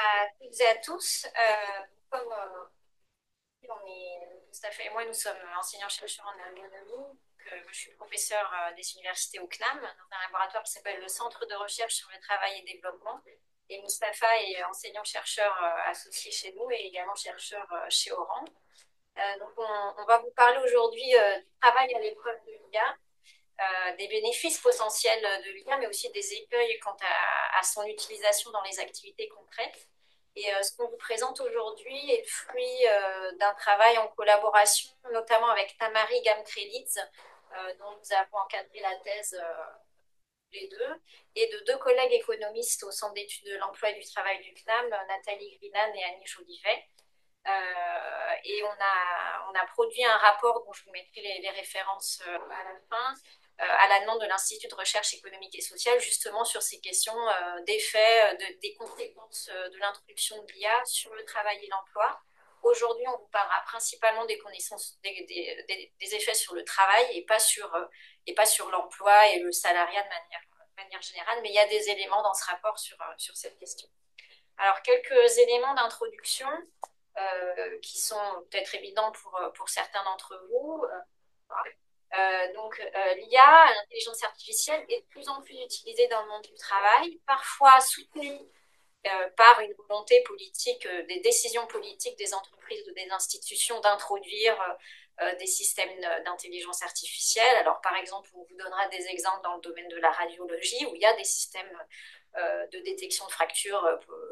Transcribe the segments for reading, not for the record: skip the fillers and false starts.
À toutes et à tous. Comme Mustapha et moi, nous sommes enseignants-chercheurs en ergonomie. Moi, je suis professeure des universités au CNAM, dans un laboratoire qui s'appelle le Centre de recherche sur le travail et développement. Et Mustapha est enseignant-chercheur associé chez nous et également chercheur chez Oran. On va vous parler aujourd'hui du travail à l'épreuve de l'IA, des bénéfices potentiels de l'IA, mais aussi des écueils quant à son utilisation dans les activités concrètes. Et ce qu'on vous présente aujourd'hui est le fruit d'un travail en collaboration, notamment avec Tamari Gamkrelidze, dont nous avons encadré la thèse les deux, et de deux collègues économistes au Centre d'études de l'emploi et du travail du CNAM, Nathalie Grinan et Annie Jolivet. Et on a produit un rapport dont je vous mettrai les références à la fin, à la demande de l'Institut de recherche économique et sociale, justement sur ces questions d'effets, des conséquences de l'introduction de l'IA sur le travail et l'emploi. Aujourd'hui, on vous parlera principalement des connaissances, des effets sur le travail et pas sur l'emploi et le salariat de manière générale, mais il y a des éléments dans ce rapport sur cette question. Alors, quelques éléments d'introduction qui sont peut-être évidents pour certains d'entre vous. L'IA, l'intelligence artificielle, est de plus en plus utilisée dans le monde du travail, parfois soutenue par une volonté politique, des décisions politiques des entreprises ou des institutions d'introduire des systèmes d'intelligence artificielle. Alors, par exemple, on vous donnera des exemples dans le domaine de la radiologie, où il y a des systèmes de détection de fractures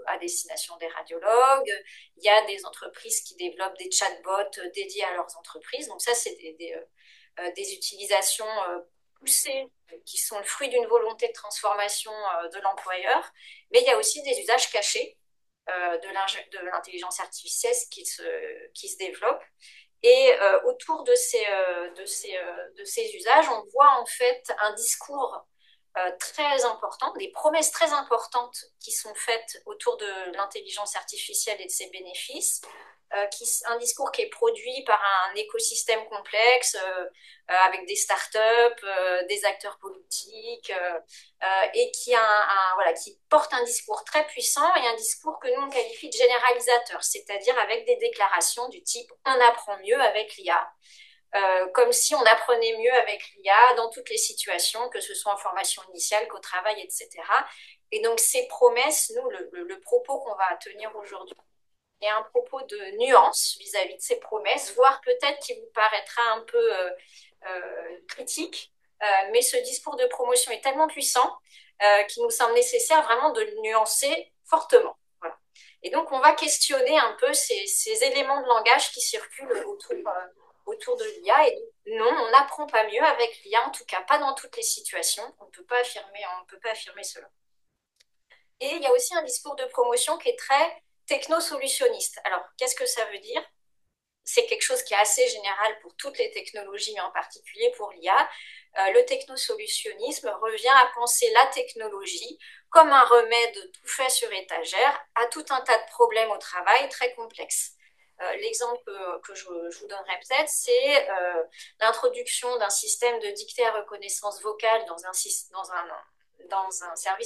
à destination des radiologues. Il y a des entreprises qui développent des chatbots dédiés à leurs entreprises. Donc ça, c'est des utilisations poussées qui sont le fruit d'une volonté de transformation de l'employeur. Mais il y a aussi des usages cachés de l'intelligence artificielle qui se développent. Et autour de ces usages, on voit en fait un discours très important, des promesses très importantes qui sont faites autour de l'intelligence artificielle et de ses bénéfices, un discours qui est produit par un écosystème complexe avec des startups, des acteurs politiques et qui porte un discours très puissant et un discours que nous on qualifie de généralisateur, c'est-à-dire avec des déclarations du type on apprend mieux avec l'IA. Comme si on apprenait mieux avec l'IA dans toutes les situations, que ce soit en formation initiale qu'au travail, etc. Et donc ces promesses, nous, le propos qu'on va tenir aujourd'hui est un propos de nuance vis-à-vis de ces promesses, voire peut-être qui vous paraîtra un peu critique, mais ce discours de promotion est tellement puissant qu'il nous semble nécessaire vraiment de le nuancer fortement. Voilà. Et donc on va questionner un peu ces éléments de langage qui circulent autour de l'IA. Et non, on n'apprend pas mieux avec l'IA, en tout cas pas dans toutes les situations. On ne peut pas affirmer cela. Et il y a aussi un discours de promotion qui est très techno-solutionniste. Alors, qu'est-ce que ça veut dire? C'est quelque chose qui est assez général pour toutes les technologies, mais en particulier pour l'IA. Le technosolutionnisme revient à penser la technologie comme un remède tout fait sur étagère à tout un tas de problèmes au travail très complexes. L'exemple que je vous donnerai peut-être, c'est l'introduction d'un système de dictée à reconnaissance vocale dans un service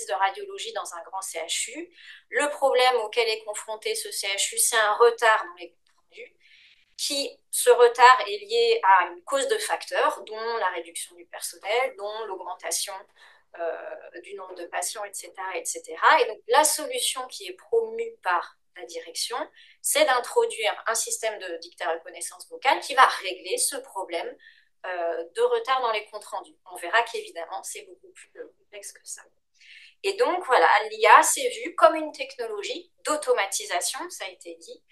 de radiologie dans un grand CHU. Le problème auquel est confronté ce CHU, c'est un retard dans les comptes rendus, ce retard est lié à une cause de facteurs, dont la réduction du personnel, dont l'augmentation du nombre de patients, etc., etc. Et donc la solution qui est promue par la direction, c'est d'introduire un système de dictée à reconnaissance vocale qui va régler ce problème de retard dans les comptes rendus. On verra qu'évidemment, c'est beaucoup plus complexe que ça. Et donc, voilà, l'IA s'est vue comme une technologie d'automatisation, ça a été dit,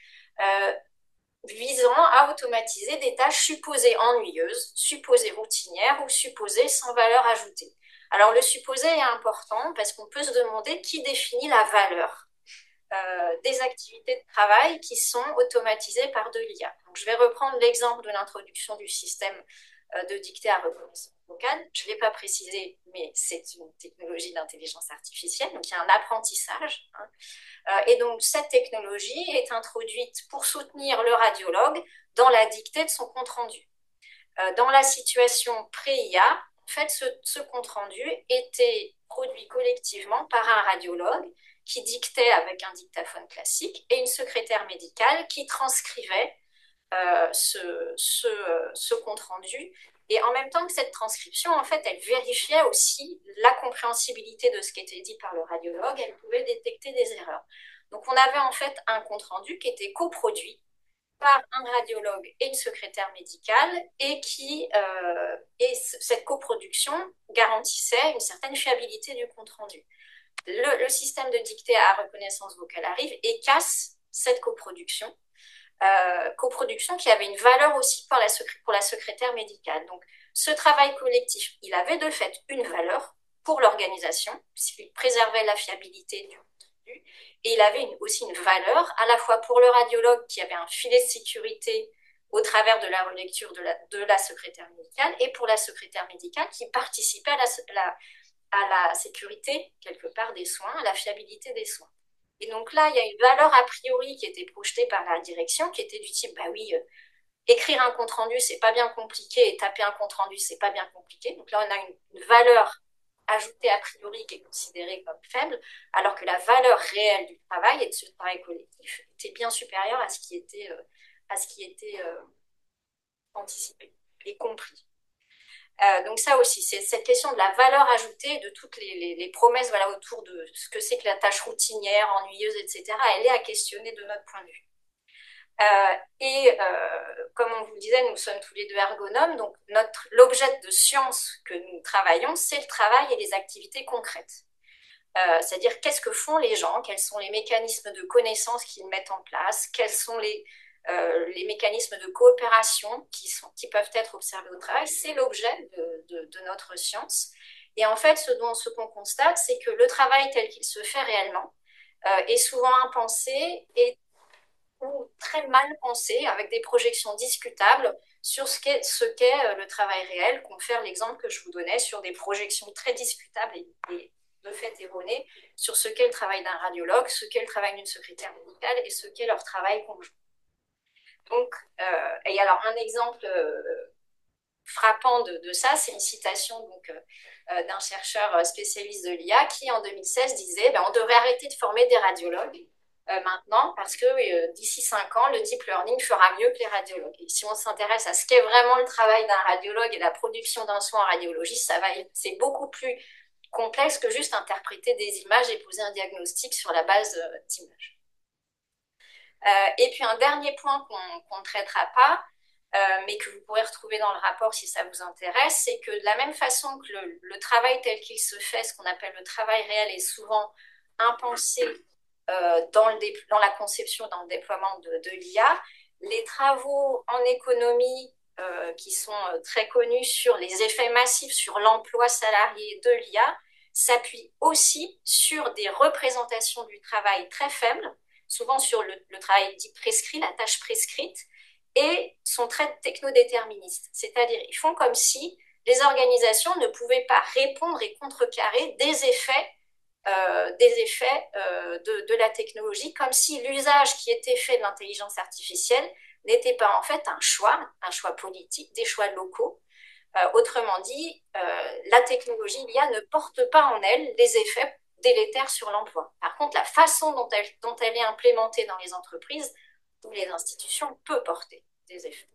visant à automatiser des tâches supposées ennuyeuses, supposées routinières ou supposées sans valeur ajoutée. Alors, le supposé est important parce qu'on peut se demander qui définit la valeur des activités de travail qui sont automatisées par de l'IA. Donc, je vais reprendre l'exemple de l'introduction du système de dictée à reconnaissance vocale. Je ne l'ai pas précisé, mais c'est une technologie d'intelligence artificielle, donc il y a un apprentissage. Et donc, cette technologie est introduite pour soutenir le radiologue dans la dictée de son compte-rendu. Dans la situation pré-IA, en fait, ce compte-rendu était produit collectivement par un radiologue qui dictait avec un dictaphone classique et une secrétaire médicale qui transcrivait ce compte-rendu. Et en même temps que cette transcription, en fait, elle vérifiait aussi la compréhensibilité de ce qui était dit par le radiologue. Elle pouvait détecter des erreurs. Donc, on avait en fait un compte-rendu qui était coproduit par un radiologue et une secrétaire médicale et cette coproduction garantissait une certaine fiabilité du compte-rendu. Le système de dictée à reconnaissance vocale arrive et casse cette coproduction. Coproduction qui avait une valeur aussi pour la secrétaire médicale. Donc, ce travail collectif, il avait de fait une valeur pour l'organisation, puisqu'il préservait la fiabilité du contenu, et il avait aussi une valeur à la fois pour le radiologue qui avait un filet de sécurité au travers de la relecture de la secrétaire médicale, et pour la secrétaire médicale qui participait à la sécurité, quelque part, des soins, à la fiabilité des soins. Et donc là, il y a une valeur a priori qui était projetée par la direction, qui était du type, bah oui, écrire un compte-rendu, c'est pas bien compliqué, et taper un compte-rendu, c'est pas bien compliqué. Donc là, on a une valeur ajoutée a priori qui est considérée comme faible, alors que la valeur réelle du travail et de ce travail collectif était bien supérieure à ce qui était anticipé et compris. Donc ça aussi, c'est cette question de la valeur ajoutée, de toutes les promesses voilà, autour de ce que c'est que la tâche routinière, ennuyeuse, etc., elle est à questionner de notre point de vue. Comme on vous le disait, nous sommes tous les deux ergonomes, donc l'objet de science que nous travaillons, c'est le travail et les activités concrètes. C'est-à-dire qu'est-ce que font les gens, quels sont les mécanismes de connaissance qu'ils mettent en place, quels sont les mécanismes de coopération qui peuvent être observés au travail, c'est l'objet de notre science. Et en fait, ce qu'on constate, c'est que le travail tel qu'il se fait réellement est souvent impensé et ou très mal pensé, avec des projections discutables sur ce qu'est le travail réel, confère l'exemple que je vous donnais sur des projections très discutables et de fait erronées sur ce qu'est le travail d'un radiologue, ce qu'est le travail d'une secrétaire médicale et ce qu'est leur travail conjoint. Donc, et alors un exemple frappant de ça, c'est une citation d'un chercheur spécialiste de l'IA qui, en 2016, disait on devrait arrêter de former des radiologues maintenant parce que d'ici 5 ans, le deep learning fera mieux que les radiologues. Et si on s'intéresse à ce qu'est vraiment le travail d'un radiologue et la production d'un soin en radiologie, c'est beaucoup plus complexe que juste interpréter des images et poser un diagnostic sur la base d'images. Et puis un dernier point qu'on ne traitera pas, mais que vous pourrez retrouver dans le rapport si ça vous intéresse, c'est que de la même façon que le travail tel qu'il se fait, ce qu'on appelle le travail réel, est souvent impensé dans la conception, dans le déploiement de l'IA, les travaux en économie qui sont très connus sur les effets massifs sur l'emploi salarié de l'IA s'appuient aussi sur des représentations du travail très faibles, souvent sur le travail dit prescrit, la tâche prescrite, et sont très technodéterministes. C'est-à-dire, ils font comme si les organisations ne pouvaient pas répondre et contrecarrer des effets de la technologie, comme si l'usage qui était fait de l'intelligence artificielle n'était pas en fait un choix politique, des choix locaux. Autrement dit, la technologie, l'IA, ne porte pas en elle les effets délétères sur l'emploi. Par contre, la façon dont elle est implémentée dans les entreprises ou les institutions peut porter des effets.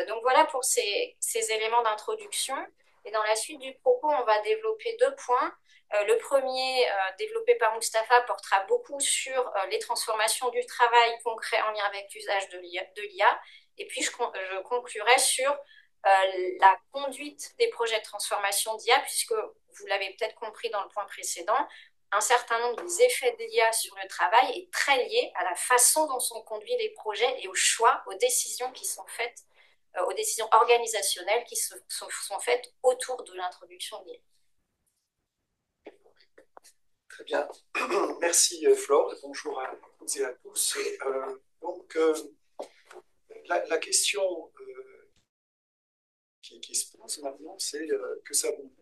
Donc voilà pour ces éléments d'introduction. Et dans la suite du propos, on va développer 2 points. Le premier, développé par Mustapha, portera beaucoup sur les transformations du travail concret en lien avec l'usage de l'IA. Et puis, je conclurai sur la conduite des projets de transformation d'IA, puisque vous l'avez peut-être compris dans le point précédent, un certain nombre des effets de l'IA sur le travail est très lié à la façon dont sont conduits les projets et aux choix, aux décisions qui sont faites, aux décisions organisationnelles qui sont faites autour de l'introduction de l'IA. Très bien. Merci Flore. Bonjour à toutes et à tous. La question qui se pose maintenant, c'est que savons-nous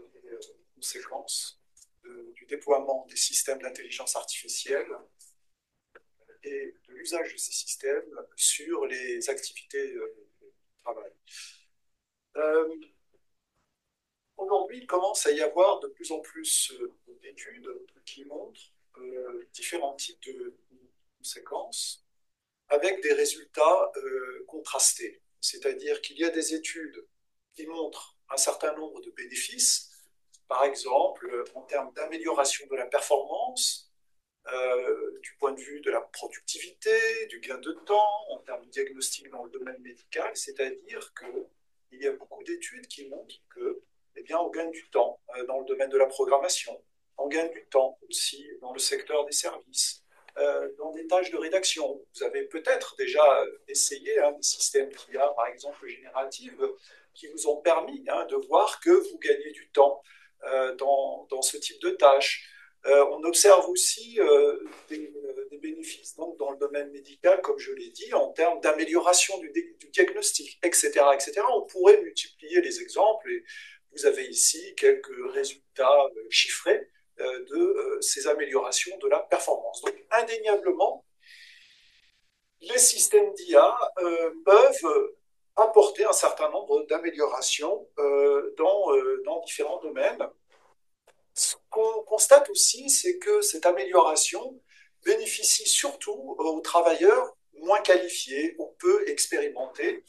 des conséquences du déploiement des systèmes d'intelligence artificielle et de l'usage de ces systèmes sur les activités de travail. Aujourd'hui, il commence à y avoir de plus en plus d'études qui montrent différents types de séquences avec des résultats contrastés. C'est-à-dire qu'il y a des études qui montrent un certain nombre de bénéfices, par exemple en termes d'amélioration de la performance, du point de vue de la productivité, du gain de temps, en termes de diagnostic dans le domaine médical, c'est-à-dire qu'il y a beaucoup d'études qui montrent que, eh bien, on gagne du temps dans le domaine de la programmation, on gagne du temps aussi dans le secteur des services, dans des tâches de rédaction. Vous avez peut-être déjà essayé des systèmes d'IA, par exemple génératifs, qui vous ont permis de voir que vous gagnez du temps dans ce type de tâches. On observe aussi des bénéfices donc, dans le domaine médical, comme je l'ai dit, en termes d'amélioration du diagnostic, etc., etc. On pourrait multiplier les exemples et vous avez ici quelques résultats chiffrés de ces améliorations de la performance. Donc, indéniablement, les systèmes d'IA peuvent apporter un certain nombre d'améliorations dans différents domaines. Ce qu'on constate aussi, c'est que cette amélioration bénéficie surtout aux travailleurs moins qualifiés ou peu expérimentés,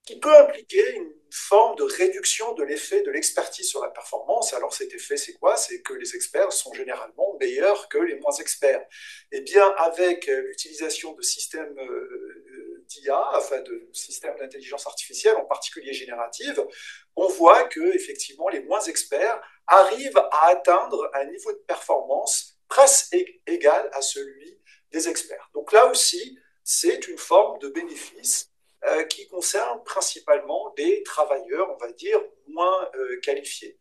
qui peut impliquer une forme de réduction de l'effet de l'expertise sur la performance. Alors cet effet, c'est quoi? C'est que les experts sont généralement meilleurs que les moins experts. Eh bien, avec l'utilisation de systèmes d'IA, enfin de systèmes d'intelligence artificielle, en particulier générative, on voit que effectivement les moins experts arrivent à atteindre un niveau de performance presque égal à celui des experts. Donc là aussi, c'est une forme de bénéfice qui concerne principalement les travailleurs, on va dire, moins qualifiés.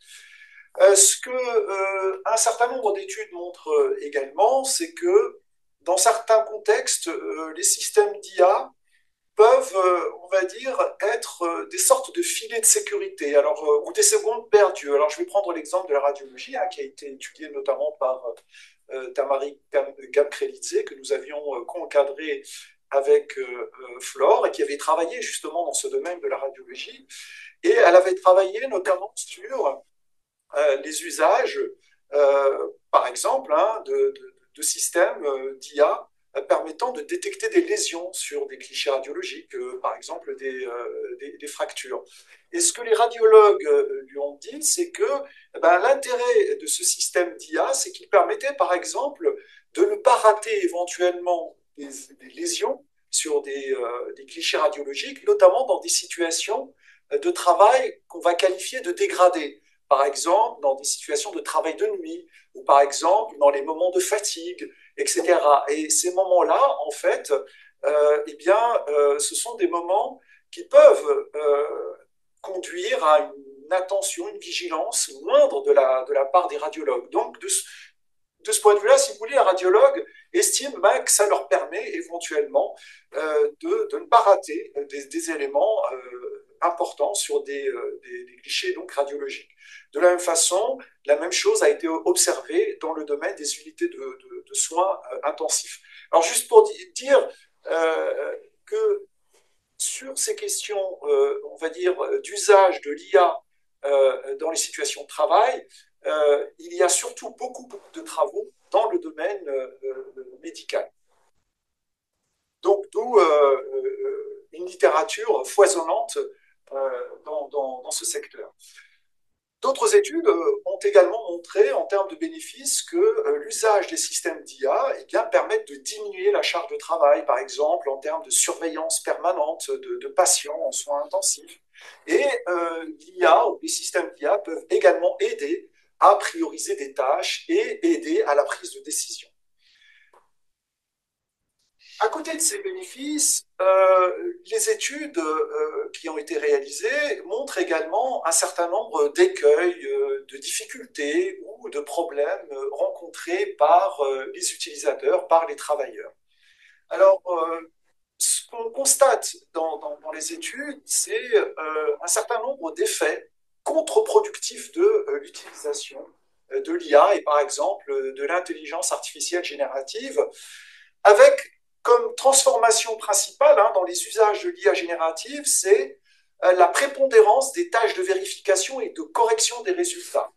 Ce que un certain nombre d'études montrent également, c'est que dans certains contextes, les systèmes d'IA peuvent, on va dire, être des sortes de filets de sécurité, alors, ou des secondes perdues. Alors, je vais prendre l'exemple de la radiologie, qui a été étudié notamment par Tamari Gamkrelidze, que nous avions co-encadré avec Flore, et qui avait travaillé justement dans ce domaine de la radiologie. Et elle avait travaillé notamment sur les usages, par exemple, de systèmes d'IA permettant de détecter des lésions sur des clichés radiologiques, par exemple des fractures. Et ce que les radiologues lui ont dit, c'est que l'intérêt de ce système d'IA, c'est qu'il permettait, par exemple, de ne pas rater éventuellement des lésions sur des clichés radiologiques, notamment dans des situations de travail qu'on va qualifier de dégradées. Par exemple, dans des situations de travail de nuit, ou par exemple, dans les moments de fatigue, etc. Et ces moments-là, en fait, ce sont des moments qui peuvent conduire à une attention, une vigilance moindre de la part des radiologues. Donc, de ce point de vue-là, si vous voulez, les radiologues estiment que ça leur permet éventuellement de ne pas rater des éléments importants sur des clichés donc, radiologiques. De la même façon, la même chose a été observée dans le domaine des unités de soins intensifs. Alors, juste pour dire que sur ces questions, on va dire, d'usage de l'IA dans les situations de travail, il y a surtout beaucoup de travaux dans le domaine médical. Donc, d'où une littérature foisonnante dans ce secteur. D'autres études ont également montré, en termes de bénéfices, que l'usage des systèmes d'IA permettent de diminuer la charge de travail, par exemple en termes de surveillance permanente de patients en soins intensifs. Et l'IA ou les systèmes d'IA peuvent également aider à prioriser des tâches et aider à la prise de décision. À côté de ces bénéfices, les études qui ont été réalisées montrent également un certain nombre d'écueils, de difficultés ou de problèmes rencontrés par les utilisateurs, par les travailleurs. Alors, ce qu'on constate dans les études, c'est un certain nombre d'effets contre-productifs de l'utilisation de l'IA et par exemple de l'intelligence artificielle générative, avec comme transformation principale dans les usages de l'IA générative, c'est la prépondérance des tâches de vérification et de correction des résultats.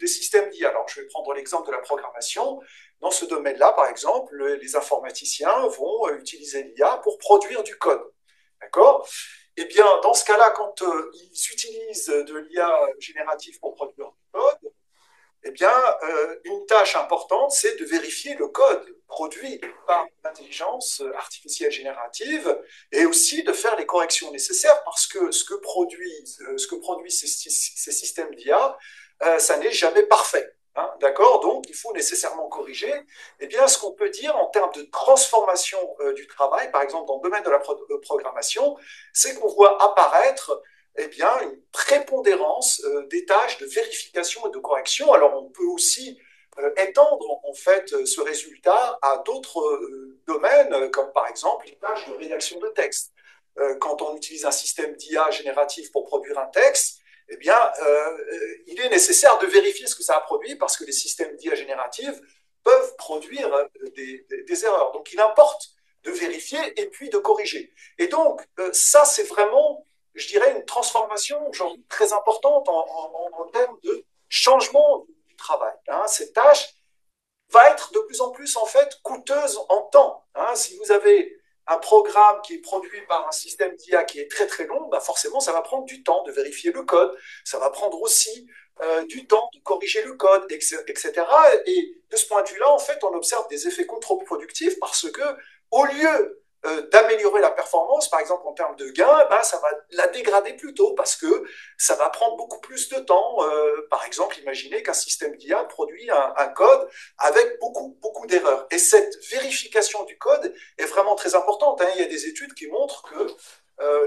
des systèmes d'IA. Alors, je vais prendre l'exemple de la programmation. Dans ce domaine-là, par exemple, les informaticiens vont utiliser l'IA pour produire du code. D'accord? Eh bien, dans ce cas-là, quand ils utilisent de l'IA générative pour produire du code, eh bien, une tâche importante, c'est de vérifier le code produit par l'intelligence artificielle générative et aussi de faire les corrections nécessaires parce que ce que produisent ces systèmes d'IA, ça n'est jamais parfait. Hein, d'accord? Donc, il faut nécessairement corriger. Eh bien, ce qu'on peut dire en termes de transformation du travail, par exemple dans le domaine de la programmation, c'est qu'on voit apparaître eh bien, une prépondérance des tâches de vérification et de correction. Alors, on peut aussi étendre en fait ce résultat à d'autres domaines, comme par exemple les tâches de rédaction de texte. Quand on utilise un système d'IA génératif pour produire un texte, eh bien, il est nécessaire de vérifier ce que ça a produit parce que les systèmes d'IA génératifs peuvent produire des erreurs. Donc, il importe de vérifier et puis de corriger. Et donc, ça, c'est vraiment, je dirais, une transformation très importante en termes de changement du travail. Hein. Cette tâche va être de plus en plus, en fait, coûteuse en temps. Hein. Si vous avez un programme qui est produit par un système d'IA qui est très très long, bah forcément, ça va prendre du temps de vérifier le code. Ça va prendre aussi du temps de corriger le code, etc. Et de ce point de vue-là, en fait, on observe des effets contre-productifs parce que, au lieu d'améliorer la performance, par exemple en termes de gains, bah, ça va la dégrader plutôt parce que ça va prendre beaucoup plus de temps. Par exemple, imaginez qu'un système d'IA produit un code avec beaucoup d'erreurs. Et cette vérification du code est vraiment très importante. Hein. Il y a des études qui montrent que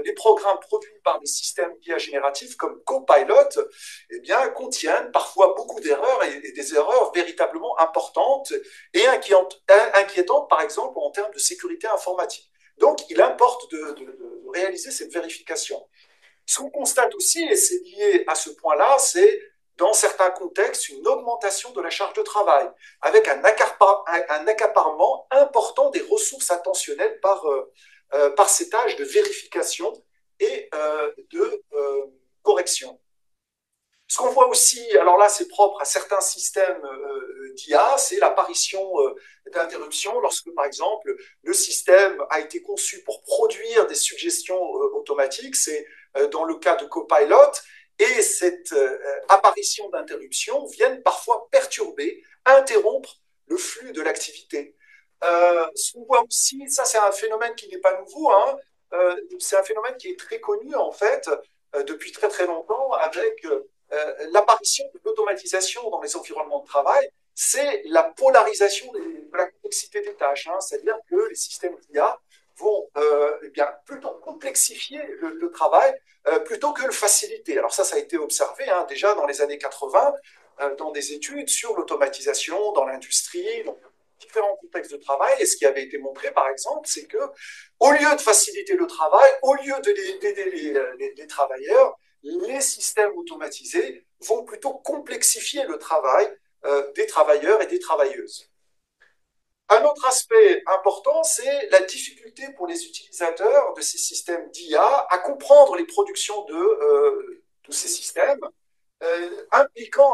les programmes produits par des systèmes d'IA génératifs comme Copilot eh bien, contiennent parfois beaucoup d'erreurs et des erreurs véritablement importantes et inquiétantes, par exemple, en termes de sécurité informatique. Donc, il importe de réaliser cette vérification. Ce qu'on constate aussi, et c'est lié à ce point-là, c'est dans certains contextes une augmentation de la charge de travail, avec un accaparement important des ressources attentionnelles par ces tâches de vérification et de correction. Ce qu'on voit aussi, alors là c'est propre à certains systèmes d'IA, c'est l'apparition d'interruptions lorsque par exemple le système a été conçu pour produire des suggestions automatiques, c'est dans le cas de Copilot, et cette apparition d'interruptions viennent parfois perturber, interrompre le flux de l'activité. Ce qu'on voit aussi, ça c'est un phénomène qui n'est pas nouveau, hein, c'est un phénomène qui est très connu en fait depuis très très longtemps avec l'apparition de l'automatisation dans les environnements de travail, c'est la polarisation de la complexité des tâches. Hein, c'est-à-dire que les systèmes d'IA vont eh bien, plutôt complexifier le travail plutôt que le faciliter. Alors ça a été observé hein, déjà dans les années 80 dans des études sur l'automatisation dans l'industrie, dans différents contextes de travail. Et ce qui avait été montré, par exemple, c'est que au lieu de faciliter le travail, au lieu d'aider les travailleurs, les systèmes automatisés vont plutôt complexifier le travail des travailleurs et des travailleuses. Un autre aspect important, c'est la difficulté pour les utilisateurs de ces systèmes d'IA à comprendre les productions de ces systèmes, impliquant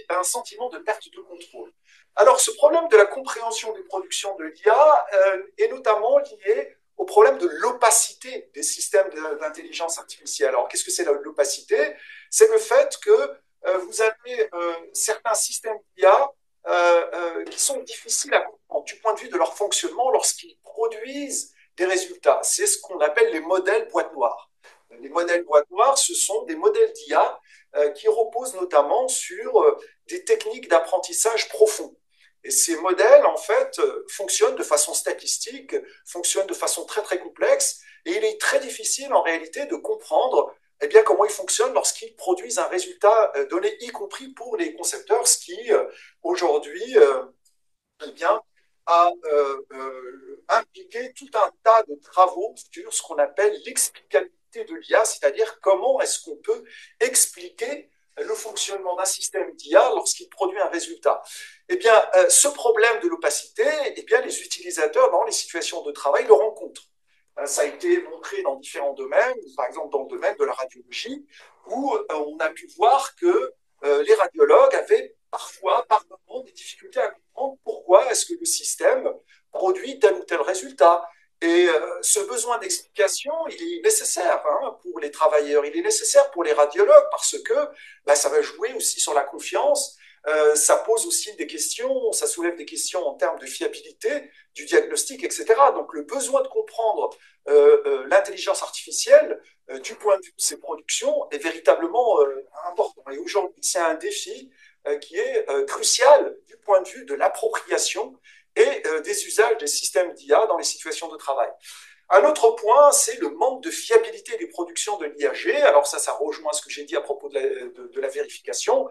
un sentiment de perte de contrôle. Alors, ce problème de la compréhension des productions de l'IA est notamment lié au problème de l'opacité des systèmes d'intelligence artificielle. Alors, qu'est-ce que c'est l'opacité? C'est le fait que vous avez certains systèmes d'IA qui sont difficiles à comprendre du point de vue de leur fonctionnement lorsqu'ils produisent des résultats. C'est ce qu'on appelle les modèles boîte noire. Les modèles boîte noire, ce sont des modèles d'IA qui reposent notamment sur des techniques d'apprentissage profond. Et ces modèles, en fait, fonctionnent de façon statistique, fonctionnent de façon très, très complexe, et il est très difficile, en réalité, de comprendre eh bien, comment ils fonctionnent lorsqu'ils produisent un résultat donné, y compris pour les concepteurs, ce qui, aujourd'hui, eh bien, a impliqué tout un tas de travaux sur ce qu'on appelle l'explicabilité de l'IA, c'est-à-dire comment est-ce qu'on peut expliquer le fonctionnement d'un système d'IA lorsqu'il produit un résultat. Eh bien, ce problème de l'opacité, eh bien, les utilisateurs dans les situations de travail le rencontrent. Ça a été montré dans différents domaines, par exemple dans le domaine de la radiologie, où on a pu voir que les radiologues avaient parfois, par moments, des difficultés à comprendre pourquoi est-ce que le système produit tel ou tel résultat. Et ce besoin d'explication, il est nécessaire hein, pour les travailleurs, il est nécessaire pour les radiologues parce que bah, ça va jouer aussi sur la confiance, ça pose aussi des questions, ça soulève des questions en termes de fiabilité du diagnostic, etc. Donc le besoin de comprendre l'intelligence artificielle du point de vue de ses productions est véritablement important. Et aujourd'hui, c'est un défi qui est crucial du point de vue de l'appropriation et des usages des systèmes d'IA dans les situations de travail. Un autre point, c'est le manque de fiabilité des productions de l'IAG. Alors ça rejoint ce que j'ai dit à propos de la vérification.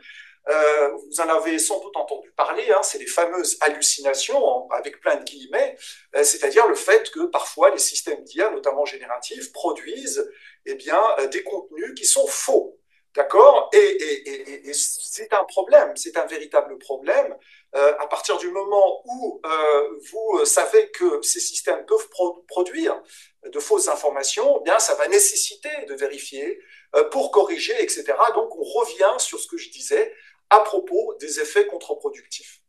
Vous en avez sans doute entendu parler, hein, c'est les fameuses hallucinations, avec plein de guillemets, c'est-à-dire le fait que parfois les systèmes d'IA, notamment génératifs, produisent eh bien, des contenus qui sont faux. D'accord. Et c'est un problème, c'est un véritable problème. À partir du moment où vous savez que ces systèmes peuvent produire de fausses informations, eh bien, ça va nécessiter de vérifier pour corriger, etc. Donc, on revient sur ce que je disais à propos des effets contre-productifs.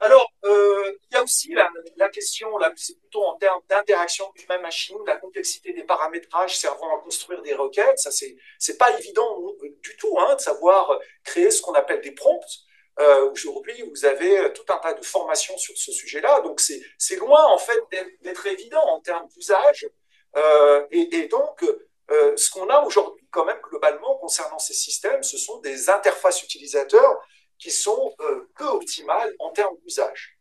Alors, il y a aussi la question, là, c'est plutôt en termes d'interaction humain-machine, la complexité des paramétrages servant à construire des requêtes. Ça, c'est pas évident du tout hein, de savoir créer ce qu'on appelle des prompts. Aujourd'hui, vous avez tout un tas de formations sur ce sujet-là, donc c'est loin en fait d'être évident en termes d'usage. Et donc, ce qu'on a aujourd'hui quand même globalement concernant ces systèmes, ce sont des interfaces utilisateurs qui sont peu optimales en termes d'usage.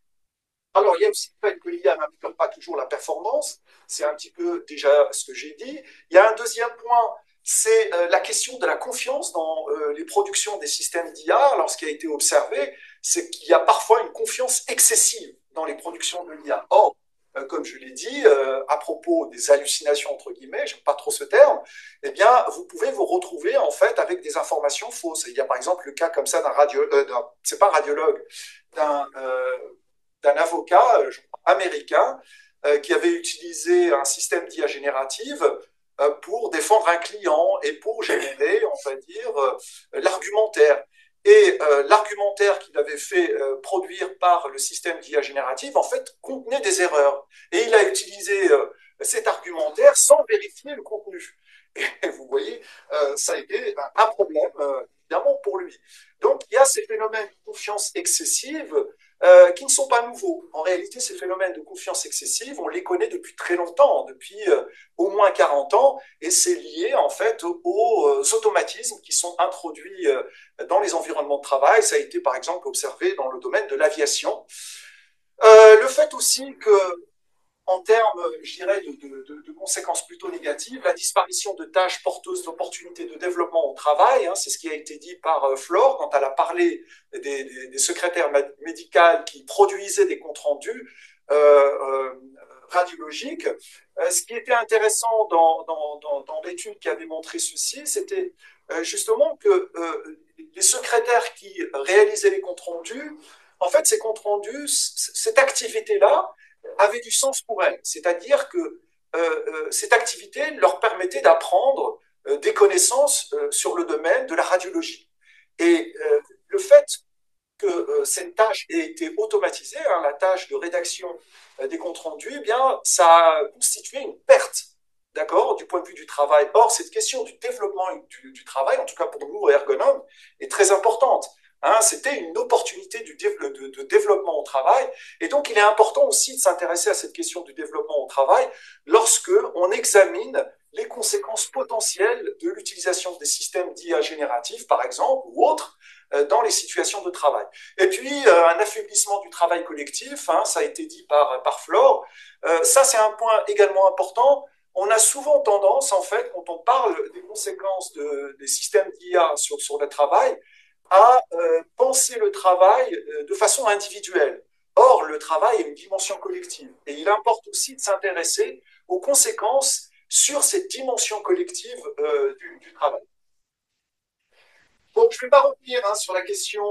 Alors, il y a aussi le fait que l'IA n'améliore pas toujours la performance, c'est un petit peu déjà ce que j'ai dit. Il y a un deuxième point, c'est la question de la confiance dans les productions des systèmes d'IA. Alors, ce qui a été observé, c'est qu'il y a parfois une confiance excessive dans les productions de l'IA. Or, comme je l'ai dit, à propos des hallucinations, entre guillemets, j'aime pas trop ce terme, eh bien, vous pouvez vous retrouver, en fait, avec des informations fausses. Il y a, par exemple, le cas comme ça c'est pas un radiologue, d'un avocat américain qui avait utilisé un système d'IA générative pour défendre un client et pour générer, on va dire, l'argumentaire. Et l'argumentaire qu'il avait fait produire par le système d'IA générative, en fait, contenait des erreurs. Et il a utilisé cet argumentaire sans vérifier le contenu. Et vous voyez, ça a été un problème, évidemment, pour lui. Donc, il y a ces phénomènes de confiance excessive qui ne sont pas nouveaux. En réalité, ces phénomènes de confiance excessive, on les connaît depuis très longtemps, depuis au moins 40 ans, et c'est lié en fait aux automatismes qui sont introduits dans les environnements de travail. Ça a été par exemple observé dans le domaine de l'aviation. Le fait aussi que en termes, je dirais, de conséquences plutôt négatives, la disparition de tâches porteuses d'opportunités de développement au travail, hein, c'est ce qui a été dit par Flore quand elle a parlé des secrétaires médicales qui produisaient des comptes rendus radiologiques. Ce qui était intéressant dans l'étude qui avait montré ceci, c'était justement que les secrétaires qui réalisaient les comptes rendus, en fait, ces comptes rendus, cette activité-là, avait du sens pour elles. C'est-à-dire que cette activité leur permettait d'apprendre des connaissances sur le domaine de la radiologie. Et le fait que cette tâche ait été automatisée, hein, la tâche de rédaction des comptes rendus, eh bien, ça a constitué une perte, d'accord, du point de vue du travail. Or, cette question du développement du travail, en tout cas pour nous, ergonomes, est très importante. Hein, c'était une opportunité de développement au travail. Et donc, il est important aussi de s'intéresser à cette question du développement au travail lorsque on examine les conséquences potentielles de l'utilisation des systèmes d'IA génératifs, par exemple, ou autres, dans les situations de travail. Et puis, un affaiblissement du travail collectif, hein, ça a été dit par Flore. Ça, c'est un point également important. On a souvent tendance, en fait, quand on parle des conséquences des systèmes d'IA sur le travail, à penser le travail de façon individuelle. Or, le travail a une dimension collective. Et il importe aussi de s'intéresser aux conséquences sur cette dimension collective du travail. Donc, je ne vais pas revenir hein, sur la question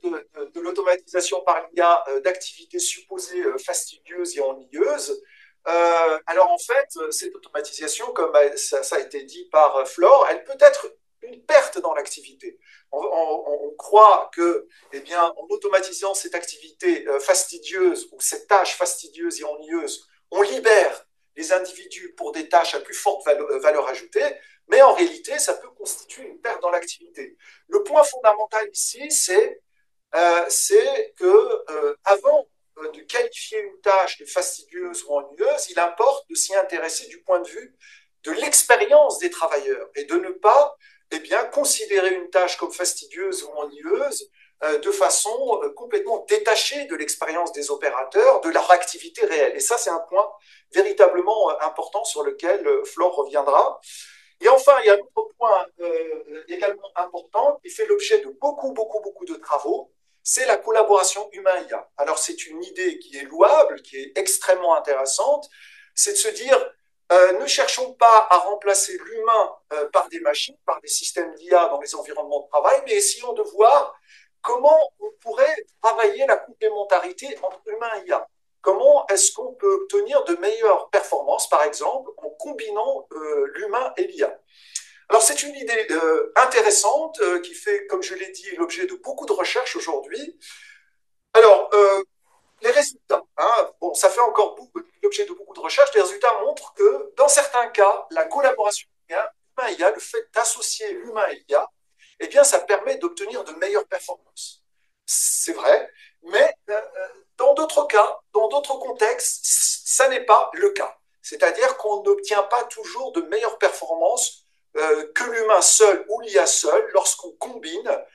de l'automatisation par l'IA d'activités supposées fastidieuses et ennuyeuses. Alors, en fait, cette automatisation, comme ça a été dit par Flore, elle peut être une perte dans l'activité. On croit que, eh bien, en automatisant cette activité fastidieuse ou cette tâche fastidieuse et ennuyeuse, on libère les individus pour des tâches à plus forte valeur ajoutée, mais en réalité, ça peut constituer une perte dans l'activité. Le point fondamental ici, c'est que avant de qualifier une tâche de fastidieuse ou ennuyeuse, il importe de s'y intéresser du point de vue de l'expérience des travailleurs et de ne pas eh bien, considérer une tâche comme fastidieuse ou ennuyeuse de façon complètement détachée de l'expérience des opérateurs, de leur activité réelle. Et ça, c'est un point véritablement important sur lequel Flore reviendra. Et enfin, il y a un autre point également important qui fait l'objet de beaucoup de travaux, c'est la collaboration humain-IA. Alors, c'est une idée qui est louable, qui est extrêmement intéressante, c'est de se dire, ne cherchons pas à remplacer l'humain par des machines, par des systèmes d'IA dans les environnements de travail, mais essayons de voir comment on pourrait travailler la complémentarité entre humain et IA. Comment est-ce qu'on peut obtenir de meilleures performances, par exemple, en combinant l'humain et l'IA? Alors, c'est une idée intéressante qui fait, comme je l'ai dit, l'objet de beaucoup de recherches aujourd'hui. Alors, les résultats, hein, bon, ça fait encore l'objet de beaucoup de recherches. Les résultats montrent que, dans certains cas, la collaboration humain-IA, le fait d'associer l'humain et l'IA, eh bien, ça permet d'obtenir de meilleures performances. C'est vrai, mais dans d'autres cas, dans d'autres contextes, ça n'est pas le cas. C'est-à-dire qu'on n'obtient pas toujours de meilleures performances que l'humain seul ou l'IA seul lorsqu'on combine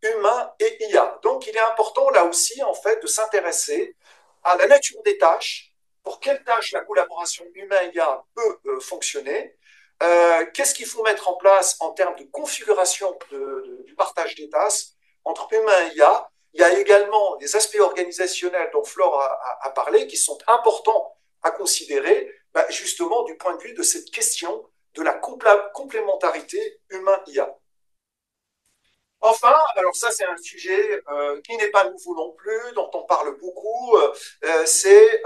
humain et IA. Donc, il est important là aussi, en fait, de s'intéresser à la nature des tâches, pour quelles tâches la collaboration humain-IA peut fonctionner, qu'est-ce qu'il faut mettre en place en termes de configuration du partage des tâches entre humain et IA. Il y a également des aspects organisationnels dont Flore a parlé qui sont importants à considérer, justement du point de vue de cette question de la complémentarité humain-IA. Enfin, alors ça c'est un sujet qui n'est pas nouveau non plus, dont on parle beaucoup, c'est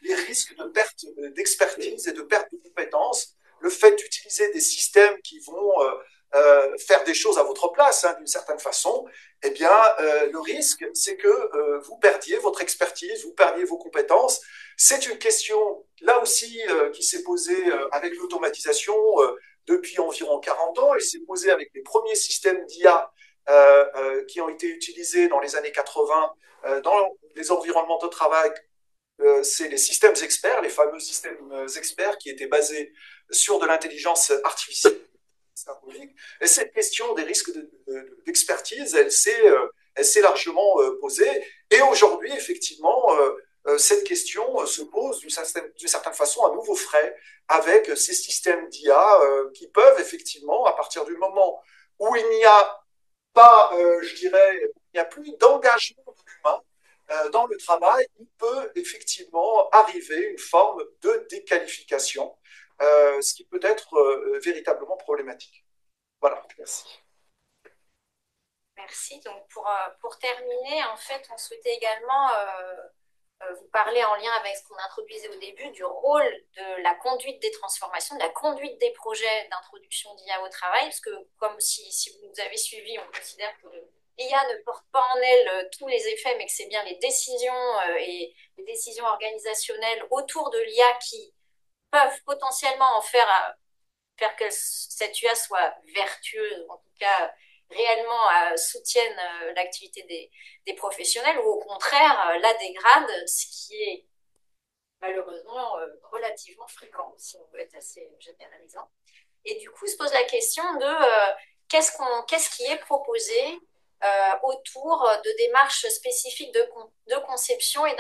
les risques de perte d'expertise et de perte de compétences. Le fait d'utiliser des systèmes qui vont faire des choses à votre place, hein, d'une certaine façon, eh bien, le risque, c'est que vous perdiez votre expertise, vous perdiez vos compétences. C'est une question, là aussi, qui s'est posée avec l'automatisation depuis environ 40 ans. Elle s'est posée avec les premiers systèmes d'IA qui ont été utilisés dans les années 80 dans les environnements de travail. C'est les systèmes experts, les fameux systèmes experts qui étaient basés sur de l'intelligence artificielle symbolique. Et cette question des risques d'expertise, elle s'est largement posée. Et aujourd'hui, effectivement, cette question se pose d'une certaine façon à nouveau frais avec ces systèmes d'IA qui peuvent effectivement, à partir du moment où il n'y a pas, je dirais, il n'y a plus d'engagement de l'humain dans le travail, il peut effectivement arriver une forme de déqualification, ce qui peut être véritablement problématique. Voilà, merci. Merci. Donc, pour terminer, en fait, on souhaitait également vous parler en lien avec ce qu'on introduisait au début du rôle de la conduite des transformations, de la conduite des projets d'introduction d'IA au travail, parce que comme si vous nous avez suivis, on considère que l'IA ne porte pas en elle tous les effets, mais que c'est bien les décisions et les décisions organisationnelles autour de l'IA qui peuvent potentiellement en faire que cette IA soit vertueuse, en tout cas réellement soutienne l'activité des professionnels, ou au contraire la dégrade, ce qui est malheureusement relativement fréquent, si on veut être assez généralisant. Et du coup, se pose la question de qu'est-ce qui est proposé autour de démarches spécifiques de conception et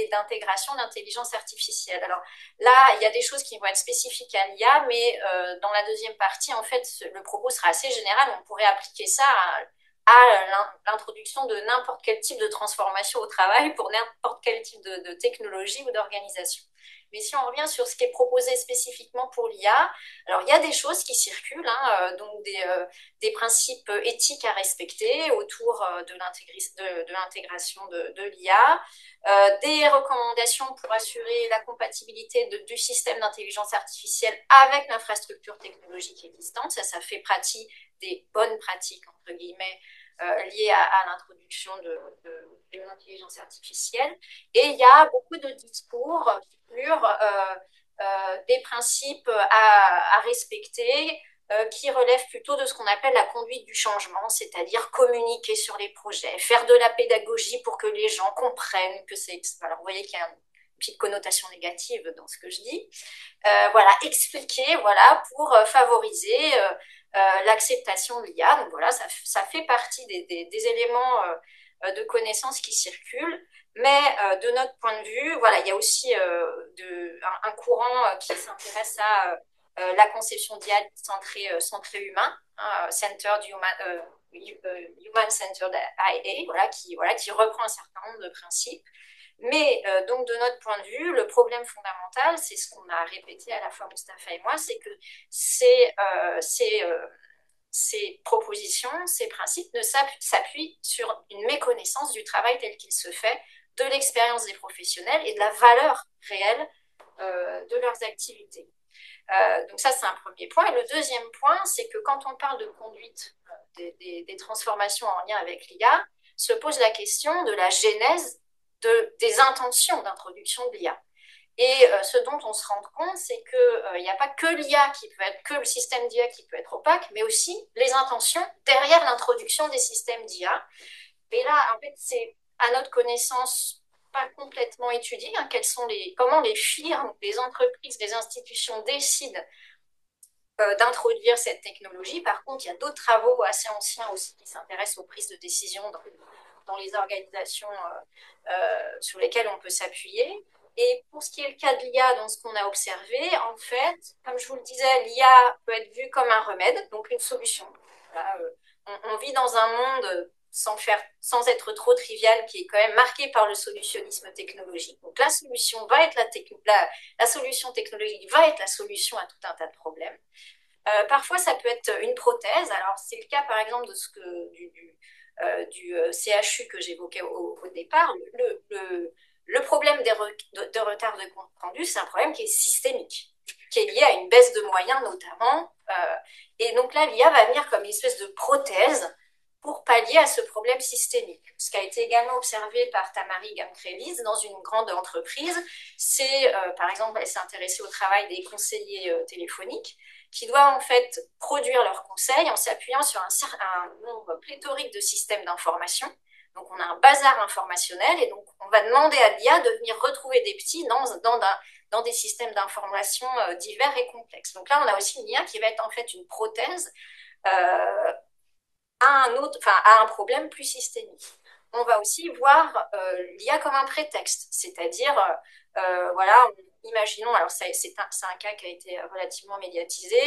d'intégration d'intelligence artificielle. Alors là, il y a des choses qui vont être spécifiques à l'IA, mais dans la deuxième partie, en fait, le propos sera assez général. On pourrait appliquer ça à l'introduction de n'importe quel type de transformation au travail pour n'importe quel type de technologie ou d'organisation. Mais si on revient sur ce qui est proposé spécifiquement pour l'IA, alors il y a des choses qui circulent, hein, donc des principes éthiques à respecter autour de l'intégration de l'IA, des recommandations pour assurer la compatibilité du système d'intelligence artificielle avec l'infrastructure technologique existante. Ça fait partie des bonnes pratiques, entre guillemets, liées à l'introduction de l'intelligence artificielle. Et il y a beaucoup de discours sur des principes à respecter qui relèvent plutôt de ce qu'on appelle la conduite du changement, c'est-à-dire communiquer sur les projets, faire de la pédagogie pour que les gens comprennent que c'est... Alors, vous voyez qu'il y a une petite connotation négative dans ce que je dis. Voilà, expliquer, voilà, pour favoriser l'acceptation de l'IA. Donc voilà, ça fait partie des éléments de connaissances qui circulent. Mais de notre point de vue, voilà, il y a aussi un courant qui s'intéresse à la conception d'IA centrée humain, hein, Human Centered IA, voilà, qui reprend un certain nombre de principes. Mais donc de notre point de vue, le problème fondamental, c'est ce qu'on a répété à la fois Mustapha et moi, c'est que ces propositions, ces principes ne s'appuient sur une méconnaissance du travail tel qu'il se fait, de l'expérience des professionnels et de la valeur réelle de leurs activités. Donc ça, c'est un premier point. Et le deuxième point, c'est que quand on parle de conduite des transformations en lien avec l'IA, se pose la question de la genèse des intentions d'introduction de l'IA. Et ce dont on se rend compte, c'est qu'il n'y a pas que l'IA qui peut être, que le système d'IA qui peut être opaque, mais aussi les intentions derrière l'introduction des systèmes d'IA. Et là, en fait, c'est à notre connaissance pas complètement étudié, hein, comment les firmes, les entreprises, les institutions décident d'introduire cette technologie. Par contre, il y a d'autres travaux assez anciens aussi qui s'intéressent aux prises de décision dans les organisations sur lesquelles on peut s'appuyer. Et pour ce qui est le cas de l'IA, dans ce qu'on a observé, en fait, comme je vous le disais, l'IA peut être vue comme un remède, donc une solution. Voilà, on vit dans un monde sans être trop trivial, qui est quand même marqué par le solutionnisme technologique. Donc la solution va être la solution technologique va être la solution à tout un tas de problèmes. Parfois, ça peut être une prothèse. Alors, c'est le cas, par exemple, du CHU que j'évoquais au départ. Le problème de retard de compte rendu, c'est un problème qui est systémique, qui est lié à une baisse de moyens notamment. Et donc là, l'IA va venir comme une espèce de prothèse pour pallier à ce problème systémique. Ce qui a été également observé par Tamari Gamkrelis dans une grande entreprise, c'est, par exemple, elle s'est intéressée au travail des conseillers téléphoniques, qui doivent en fait produire leurs conseils en s'appuyant sur un nombre pléthorique de systèmes d'information. Donc on a un bazar informationnel et donc on va demander à l'IA de venir retrouver des petits dans des systèmes d'information divers et complexes. Donc là, on a aussi une IA qui va être en fait une prothèse à un problème plus systémique. On va aussi voir l'IA comme un prétexte, c'est-à-dire, voilà, imaginons, alors c'est un cas qui a été relativement médiatisé,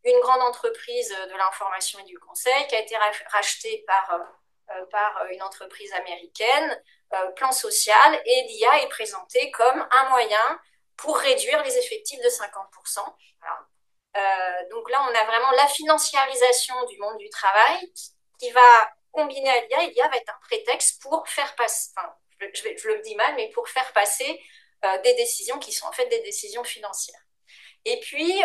une grande entreprise de l'information et du conseil qui a été rachetée par une entreprise américaine, plan social, et l'IA est présentée comme un moyen pour réduire les effectifs de 50%. Donc là, on a vraiment la financiarisation du monde du travail qui va combiner à l'IA, et l'IA va être un prétexte pour faire passer, enfin, je le dis mal, mais pour faire passer des décisions qui sont en fait des décisions financières. Et puis,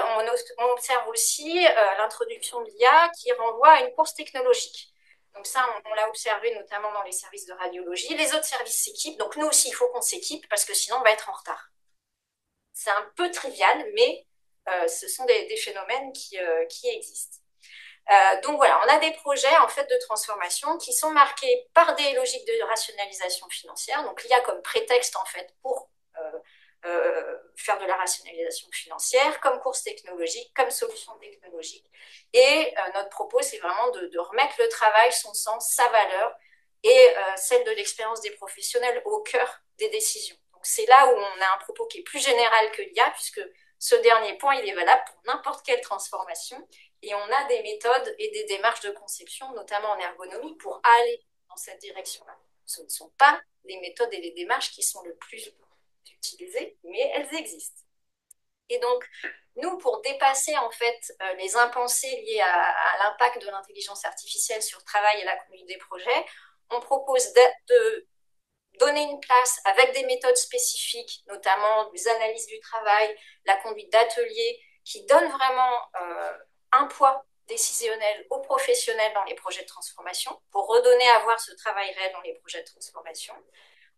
on observe aussi l'introduction de l'IA qui renvoie à une course technologique. Donc ça, on l'a observé notamment dans les services de radiologie. Les autres services s'équipent, donc nous aussi, il faut qu'on s'équipe parce que sinon, on va être en retard. C'est un peu trivial, mais ce sont des phénomènes qui existent. Donc voilà, on a des projets en fait de transformation qui sont marqués par des logiques de rationalisation financière. Donc l'IA comme prétexte en fait pour faire de la rationalisation financière, comme course technologique, comme solution technologique. Et notre propos, c'est vraiment de remettre le travail, son sens, sa valeur et celle de l'expérience des professionnels au cœur des décisions. Donc c'est là où on a un propos qui est plus général que l'IA, puisque ce dernier point, il est valable pour n'importe quelle transformation. Et on a des méthodes et des démarches de conception, notamment en ergonomie, pour aller dans cette direction-là. Ce ne sont pas les méthodes et les démarches qui sont le plus utilisées, mais elles existent. Et donc, nous, pour dépasser en fait les impensés liés à l'impact de l'intelligence artificielle sur le travail et la conduite des projets, on propose de donner une place avec des méthodes spécifiques, notamment des analyses du travail, la conduite d'ateliers, qui donnent vraiment un poids décisionnel aux professionnels dans les projets de transformation, pour redonner à voir ce travail réel dans les projets de transformation.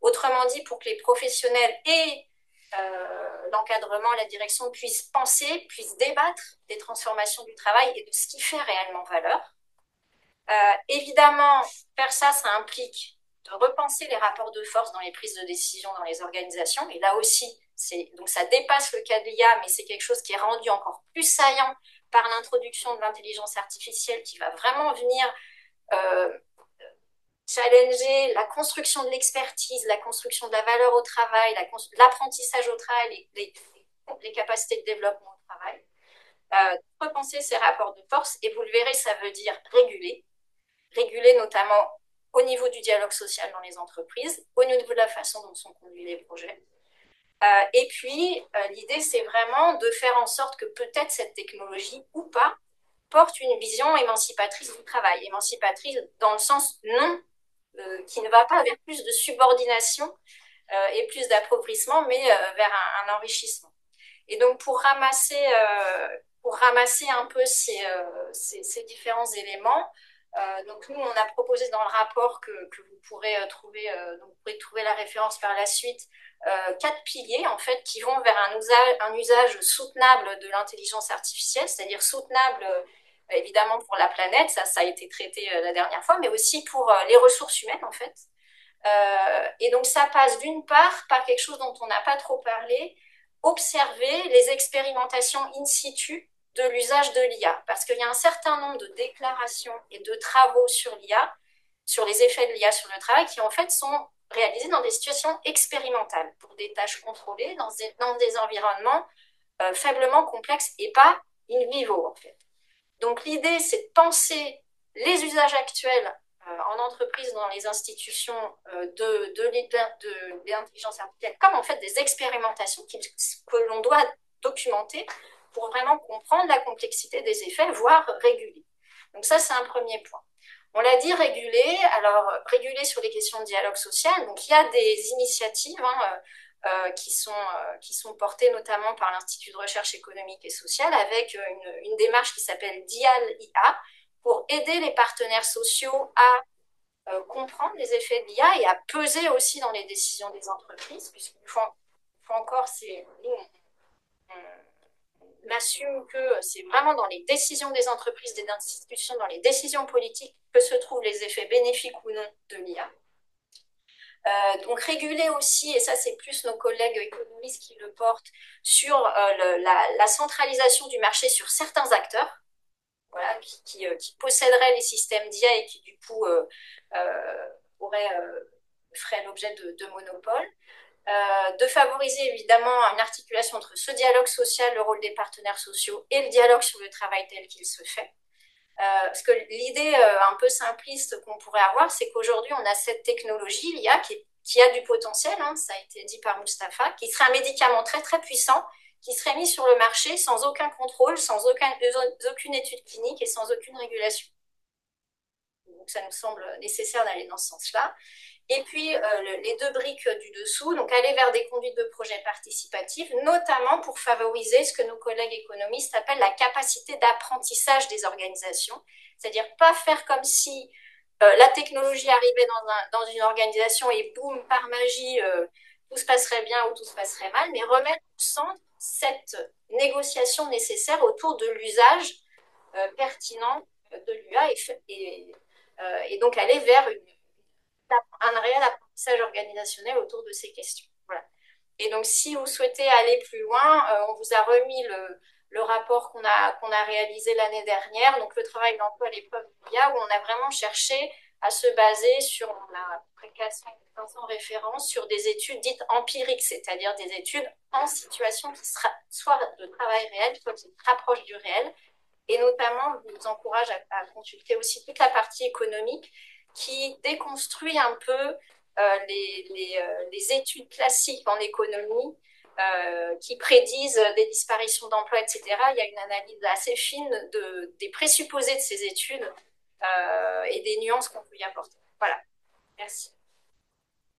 Autrement dit, pour que les professionnels et l'encadrement, la direction puissent penser, puissent débattre des transformations du travail et de ce qui fait réellement valeur. Évidemment, faire ça, ça implique de repenser les rapports de force dans les prises de décision dans les organisations. Et là aussi, donc ça dépasse le cas de l'IA, mais c'est quelque chose qui est rendu encore plus saillant par l'introduction de l'intelligence artificielle qui va vraiment venir challenger la construction de l'expertise, la construction de la valeur au travail, l'apprentissage au travail, les capacités de développement au travail. Repenser ces rapports de force, et vous le verrez, ça veut dire réguler notamment au niveau du dialogue social dans les entreprises, au niveau de la façon dont sont conduits les projets. Et puis, l'idée, c'est vraiment de faire en sorte que peut-être cette technologie, ou pas, porte une vision émancipatrice du travail. Émancipatrice dans le sens non, qui ne va pas vers plus de subordination et plus d'appauvrissement, mais vers un enrichissement. Et donc, pour ramasser un peu ces différents éléments, donc nous, on a proposé dans le rapport que vous pourrez trouver, donc vous pourrez trouver la référence par la suite, 4 piliers en fait qui vont vers un usage soutenable de l'intelligence artificielle, c'est-à-dire soutenable évidemment pour la planète, ça a été traité la dernière fois, mais aussi pour les ressources humaines en fait. Et donc ça passe d'une part par quelque chose dont on n'a pas trop parlé, observer les expérimentations in situ de l'usage de l'IA, parce qu'il y a un certain nombre de déclarations et de travaux sur l'IA, sur les effets de l'IA sur le travail, qui en fait sont réalisés dans des situations expérimentales, pour des tâches contrôlées, dans des environnements faiblement complexes et pas in vivo en fait. Donc l'idée, c'est de penser les usages actuels en entreprise, dans les institutions de l'intelligence artificielle, comme en fait des expérimentations que l'on doit documenter pour vraiment comprendre la complexité des effets, voire réguler. Donc ça, c'est un premier point. On l'a dit, réguler. Alors, réguler sur les questions de dialogue social. Donc, il y a des initiatives qui sont portées notamment par l'Institut de recherche économique et sociale avec une démarche qui s'appelle DIAL-IA pour aider les partenaires sociaux à comprendre les effets de l'IA et à peser aussi dans les décisions des entreprises, puisqu'une fois encore, on assume que c'est vraiment dans les décisions des entreprises, des institutions, dans les décisions politiques que se trouvent les effets bénéfiques ou non de l'IA. Donc réguler aussi, et ça c'est plus nos collègues économistes qui le portent, sur la centralisation du marché sur certains acteurs, voilà, qui posséderaient les systèmes d'IA et qui du coup feraient l'objet de monopoles. De favoriser évidemment une articulation entre ce dialogue social, le rôle des partenaires sociaux, et le dialogue sur le travail tel qu'il se fait. Parce que l'idée un peu simpliste qu'on pourrait avoir, c'est qu'aujourd'hui, on a cette technologie, l'IA, qui a du potentiel, hein, ça a été dit par Mustapha, qui serait un médicament très très puissant, qui serait mis sur le marché sans aucun contrôle, sans aucune étude clinique et sans aucune régulation. Donc ça nous semble nécessaire d'aller dans ce sens-là. Et puis, les 2 briques du dessous, donc aller vers des conduites de projets participatifs, notamment pour favoriser ce que nos collègues économistes appellent la capacité d'apprentissage des organisations, c'est-à-dire pas faire comme si la technologie arrivait dans une organisation et boum, par magie, tout se passerait bien ou tout se passerait mal, mais remettre au centre cette négociation nécessaire autour de l'usage pertinent de l'IA et donc aller vers un réel apprentissage organisationnel autour de ces questions. Voilà. Et donc, si vous souhaitez aller plus loin, on vous a remis le rapport qu'on a réalisé l'année dernière, donc le travail d'emploi à l'épreuve de l'IA, où on a vraiment cherché à se baser sur la précation de 500 références sur des études dites empiriques, c'est-à-dire des études en situation qui sera soit de travail réel, soit qui se rapproche du réel. Et notamment, je vous encourage à consulter aussi toute la partie économique qui déconstruit un peu les études classiques en économie qui prédisent des disparitions d'emplois, etc. Il y a une analyse assez fine des présupposés de ces études et des nuances qu'on peut y apporter. Voilà, merci.